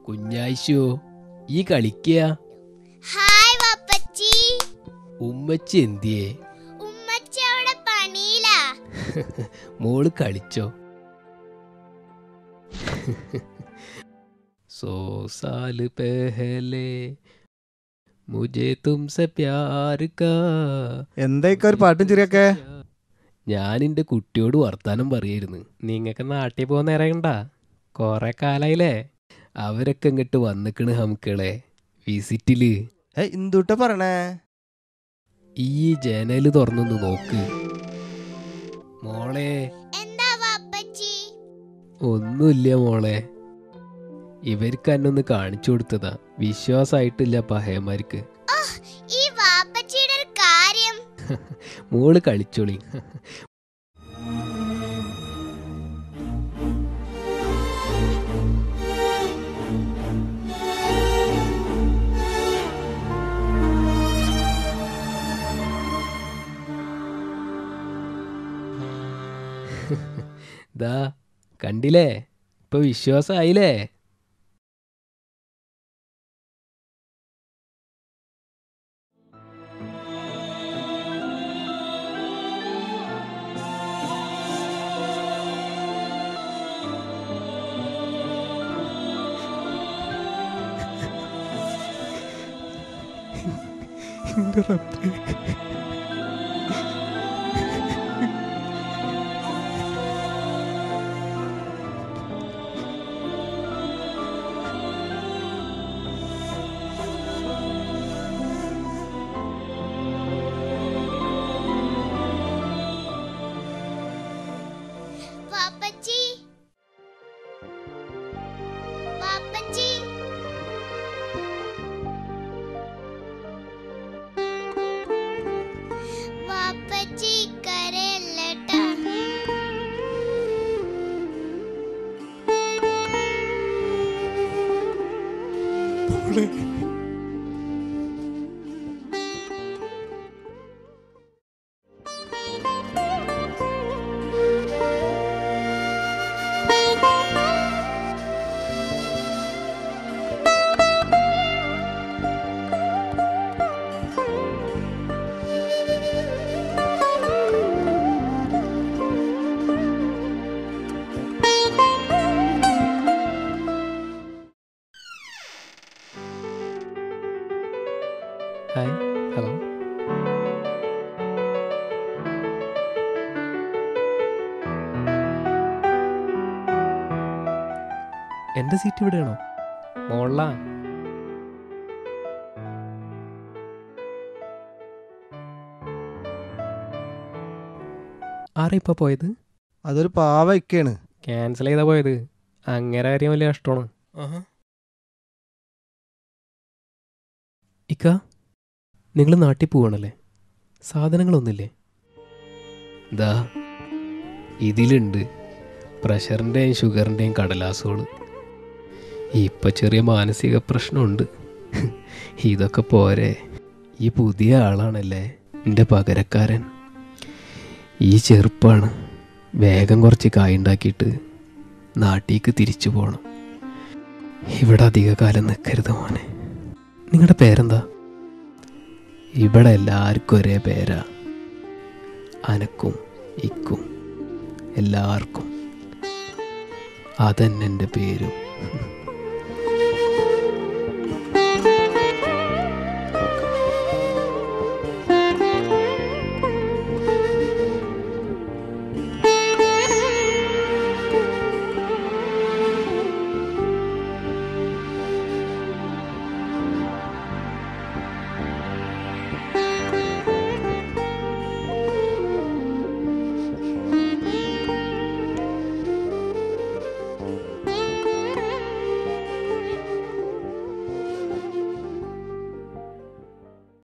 കുഞ്ഞായിശോ, ഈ കളിക്കുക. ഹായ് വാപ്പച്ചി. ഉമ്മച്ചി എന്തിയേ? ഉമ്മച്ചി അവിടെ പണിയിലാ. മോള് കളിച്ചോ? സോ സാല് പെഹലെ മുझे तुमसे प्यार का. എന്തായിക്ക ഒരു പാട്ടും ചിരിയൊക്കെ? ഞാൻ എൻ്റെ കുട്ടിയോട് വർത്താനം പറയായിരുന്നു. നിങ്ങൾക്ക് നാട്ടിൽ പോകുന്ന ഇറങ്ങണ്ട, കൊറേ കാലായില്ലേ. അവരൊക്കെ ഇങ്ങോട്ട് വന്നിക്കണ് ഹംക്കളെ വിസിറ്റില്. എന്തുട്ട പറയണേ? ഈ ജനല് തുറന്നൊന്ന് നോക്ക് മോളെ. എന്താ വാപ്പച്ചി? ഒന്നുമില്ല മോളെ, ഇവർക്ക് എന്നൊന്ന് കാണിച്ചു കൊടുത്തതാ. വിശ്വാസായിട്ടില്ല പഹയന്മാർക്ക്. ഈ വാപ്പച്ചിയുടെ ഒരു കാര്യം. മോള് കളിച്ചോളി. ദാ കണ്ടില്ലേ, ഇപ്പൊ വിശ്വാസായില്ലേ? വാപ്പച്ചി, വാപ്പച്ചി. വാപ്പച്ചി കരയല്ലേട്ടാ. Hi, hello. എൻ്റെ സീറ്റ് ഇവിടെയാണോ? മോളാ. ആരാ ഇപ്പൊ പോയത്? അതൊരു പാവ ഇക്കയാണ്. ക്യാൻസൽ ചെയ്താ പോയത്. അങ്ങനെ കാര്യം വലിയ കഷ്ടമാണ്. ഇക്ക, നിങ്ങൾ നാട്ടിൽ പോവാണല്ലേ? സാധനങ്ങളൊന്നുമില്ലേ? ദാ ഇതിലുണ്ട് പ്രഷറിൻ്റെയും ഷുഗറിൻ്റെയും കടലാസുകൾ. ഇപ്പം ചെറിയ മാനസിക പ്രശ്നമുണ്ട്. ഇതൊക്കെ പോരെ. ഈ പുതിയ ആളാണല്ലേ എൻ്റെ പകരക്കാരൻ. ഈ ചെറുപ്പാണ്. വേഗം കുറച്ച് കായുണ്ടാക്കിയിട്ട് നാട്ടിലേക്ക് തിരിച്ചു പോകണം. ഇവിടെ അധിക കാലം നിൽക്കരുത് മോനെ. നിങ്ങളുടെ പേരെന്താ? ഇവിടെ എല്ലാവർക്കും ഒരേ പേരാ. അനക്കും ഇക്കും എല്ലാവർക്കും അതന്നെ എൻ്റെ പേരും.